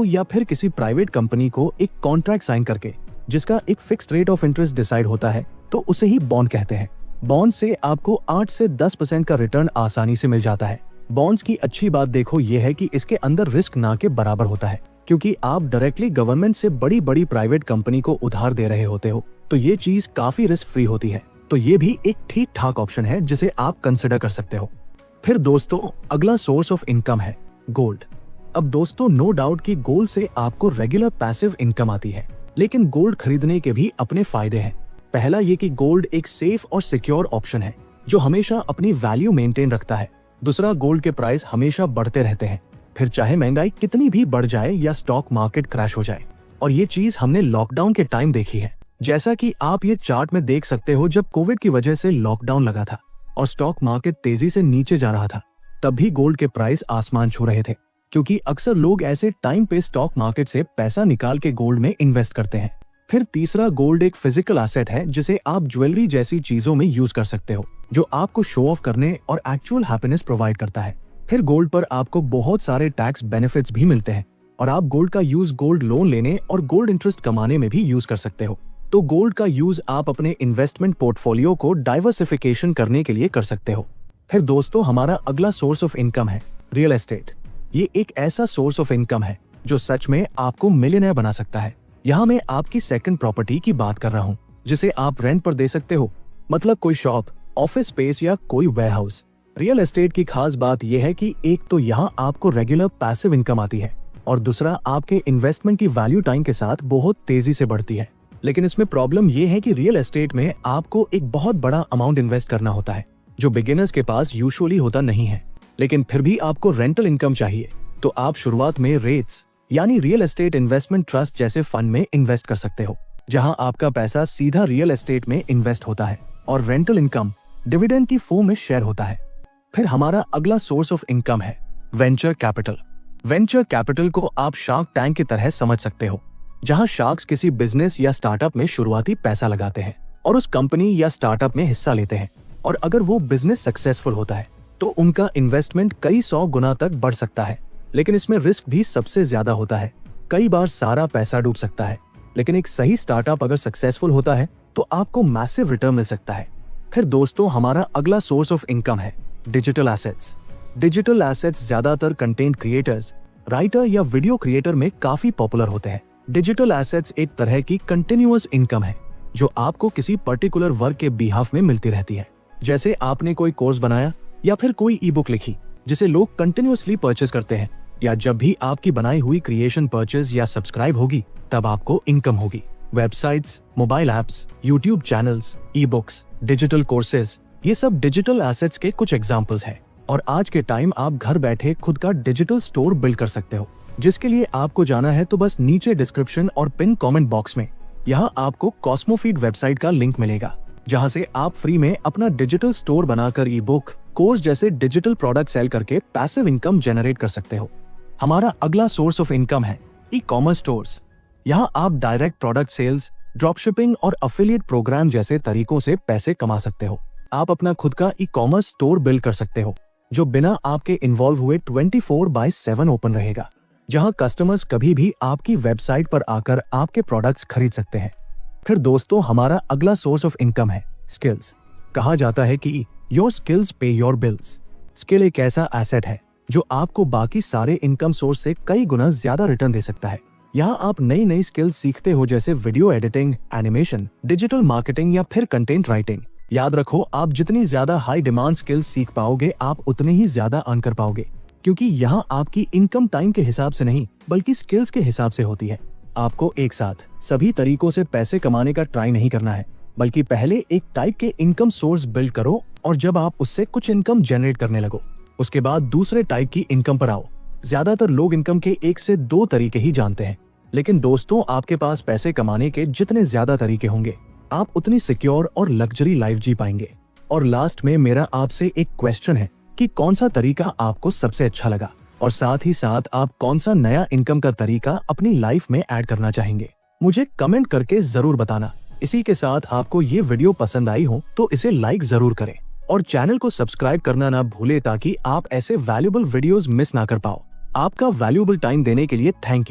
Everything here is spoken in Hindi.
या फिर किसी प्राइवेट कंपनी को एक कॉन्ट्रैक्ट साइन करके जिसका एक fixed rate of interest decide होता है, तो उसे ही बॉन्ड कहते हैं। बॉन्ड से आपको 8 से 10% का रिटर्न आसानी से मिल जाता है। बॉन्ड्स की अच्छी बात देखो ये है कि इसके अंदर रिस्क ना के बराबर होता है, क्योंकि आप डायरेक्टली गवर्नमेंट से बड़ी बड़ी प्राइवेट कंपनी को उधार दे रहे होते हो, तो ये चीज काफी रिस्क फ्री होती है। तो ये भी एक ठीक ठाक ऑप्शन है जिसे आप कंसिडर कर सकते हो। फिर दोस्तों अगला सोर्स ऑफ इनकम है गोल्ड। अब दोस्तों नो डाउट कि गोल्ड से आपको रेगुलर पैसिव इनकम आती है, लेकिन गोल्ड खरीदने के भी अपने फायदे हैं। पहला ये कि गोल्ड एक सेफ और सिक्योर ऑप्शन है जो हमेशा अपनी वैल्यू मेंटेन रखता है। दूसरा, गोल्ड के प्राइस हमेशा बढ़ते रहते हैं, फिर चाहे महंगाई कितनी भी बढ़ जाए या स्टॉक मार्केट क्रैश हो जाए। और ये चीज हमने लॉकडाउन के टाइम देखी है, जैसा कि आप ये चार्ट में देख सकते हो। जब कोविड की वजह से लॉकडाउन लगा था और स्टॉक मार्केट तेजी से नीचे जा रहा था, तब भी गोल्ड के प्राइस आसमान छू रहे थे, क्योंकि अक्सर लोग ऐसे टाइम पे स्टॉक मार्केट से पैसा निकाल के गोल्ड में इन्वेस्ट करते हैं। फिर तीसरा, गोल्ड एक फिजिकल एसेट है जिसे आप ज्वेलरी जैसी चीजों में यूज कर सकते हो, जो आपको शो ऑफ करने और एक्चुअल हैप्पीनेस प्रोवाइड करता है। फिर गोल्ड पर आपको बहुत सारे टैक्स बेनिफिट्स भी मिलते हैं और आप गोल्ड का यूज गोल्ड लोन लेने और गोल्ड इंटरेस्ट कमाने में भी यूज कर सकते हो। तो गोल्ड का यूज आप अपने इन्वेस्टमेंट पोर्टफोलियो को डाइवर्सिफिकेशन करने के लिए कर सकते हो। फिर दोस्तों हमारा अगला सोर्स ऑफ इनकम है रियल एस्टेट। ये एक ऐसा सोर्स ऑफ इनकम है जो सच में आपको मिलियनेयर बना सकता है। यहाँ मैं आपकी सेकंड प्रॉपर्टी की बात कर रहा हूँ, जिसे आप रेंट पर दे सकते हो, मतलब कोई शॉप, ऑफिस स्पेस या कोई वेयरहाउस। रियल एस्टेट की खास बात यह है कि एक तो यहाँ आपको रेगुलर पैसिव इनकम आती है और दूसरा आपके इन्वेस्टमेंट की वैल्यू टाइम के साथ बहुत तेजी से बढ़ती है। लेकिन इसमें प्रॉब्लम ये है कि रियल एस्टेट में आपको एक बहुत बड़ा अमाउंट इन्वेस्ट करना होता है, जो बिगिनर्स के पास यूजुअली होता नहीं है। लेकिन फिर भी आपको रेंटल इनकम चाहिए, तो आप शुरुआत में रेट्स यानी रियल एस्टेट इन्वेस्टमेंट ट्रस्ट जैसे फंड में इन्वेस्ट कर सकते हो, जहां आपका पैसा सीधा रियल एस्टेट में इन्वेस्ट होता है और रेंटल इनकम डिविडेंड की फॉर्म में शेयर होता है। फिर हमारा अगला सोर्स ऑफ इनकम है वेंचर कैपिटल। वेंचर कैपिटल को आप शार्क टैंक की तरह समझ सकते हो, जहां शार्क्स किसी बिजनेस या स्टार्टअप में शुरुआती पैसा लगाते हैं और उस कंपनी या स्टार्टअप में हिस्सा लेते हैं, और अगर वो बिजनेस सक्सेसफुल होता है तो उनका इन्वेस्टमेंट कई 100 गुना तक बढ़ सकता है। लेकिन इसमें रिस्क भी सबसे ज्यादा होता है। कई बार सारा पैसा डूब सकता है, लेकिन एक सही स्टार्टअप अगर सक्सेसफुल होता है तो आपको मैसिव रिटर्न मिल सकता है। फिर दोस्तों हमारा अगला सोर्स ऑफ इनकम है डिजिटल एसेट्स। डिजिटल एसेट्स ज्यादातर कंटेंट क्रिएटर्स, राइटर या वीडियो क्रिएटर में काफी पॉपुलर होते हैं। डिजिटल एसेट्स एक तरह की कंटिन्यूअस इनकम है जो आपको किसी पर्टिकुलर वर्क के बिहाफ में मिलती रहती है। जैसे आपने कोई कोर्स बनाया या फिर कोई ई बुक लिखी जिसे लोग कंटिन्यूअसली परचेज करते हैं, या जब भी आपकी बनाई हुई क्रिएशन परचेज या सब्सक्राइब होगी तब आपको इनकम होगी। Websites, mobile apps, YouTube channels, e books, digital courses, ये सब डिजिटल एसेट्स के कुछ एग्जाम्पल्स हैं। और आज के टाइम आप घर बैठे खुद का डिजिटल स्टोर बिल्ड कर सकते हो, जिसके लिए आपको जाना है तो बस नीचे डिस्क्रिप्शन और पिन कमेंट बॉक्स में यहाँ आपको कॉस्मोफीड वेबसाइट का लिंक मिलेगा, जहाँ से आप फ्री में अपना डिजिटल स्टोर बनाकर ई बुक, कोर्स जैसे डिजिटल प्रोडक्ट सेल करके पैसिव इनकम जनरेट कर सकते हो। हमारा अगला सोर्स ऑफ इनकम है ई कॉमर्स स्टोर्स। यहाँ आप direct product sales, drop shipping और अफिलिएट प्रोग्राम जैसे तरीकों से पैसे कमा सकते हो। आप अपना खुद का ई कॉमर्स स्टोर बिल्ड कर सकते हो, जो बिना आपके इन्वॉल्व हुए 24/7 ओपन रहेगा, जहां कस्टमर्स कभी भी आपकी वेबसाइट पर आकर आपके प्रोडक्ट्स खरीद सकते हैं। फिर दोस्तों हमारा अगला सोर्स ऑफ इनकम है स्किल्स। कहा जाता है कि योर स्किल्स पे योर बिल्स। स्किल एक ऐसा एसेट है जो आपको बाकी सारे इनकम सोर्स से कई गुना ज्यादा रिटर्न दे सकता है। यहाँ आप नई नई स्किल्स सीखते हो, जैसे video editing, animation, digital marketing या फिर कंटेंट राइटिंग। याद रखो, आप जितनी ज्यादा हाई डिमांड स्किल्स सीख पाओगे आप उतने ही ज्यादा अर्न कर पाओगे, क्योंकि यहाँ आपकी इनकम टाइम के हिसाब से नहीं बल्कि स्किल्स के हिसाब से होती है। आपको एक साथ सभी तरीकों से पैसे कमाने का ट्राई नहीं करना है, बल्कि पहले एक टाइप के इनकम सोर्स बिल्ड करो और जब आप उससे कुछ इनकम जनरेट करने लगो उसके बाद दूसरे टाइप की इनकम पर आओ। ज्यादातर लोग इनकम के 1 से 2 तरीके ही जानते हैं, लेकिन दोस्तों आपके पास पैसे कमाने के जितने ज्यादा तरीके होंगे आप उतनी सिक्योर और लग्जरी लाइफ जी पाएंगे। और लास्ट में मेरा आपसे एक क्वेश्चन है कि कौन सा तरीका आपको सबसे अच्छा लगा, और साथ ही साथ आप कौन सा नया इनकम का तरीका अपनी लाइफ में ऐड करना चाहेंगे, मुझे कमेंट करके जरूर बताना। इसी के साथ आपको ये वीडियो पसंद आई हो तो इसे लाइक जरूर करें और चैनल को सब्सक्राइब करना ना भूले, ताकि आप ऐसे वैल्यूएबल वीडियोस मिस ना कर पाओ। आपका वैल्यूएबल टाइम देने के लिए थैंक यू।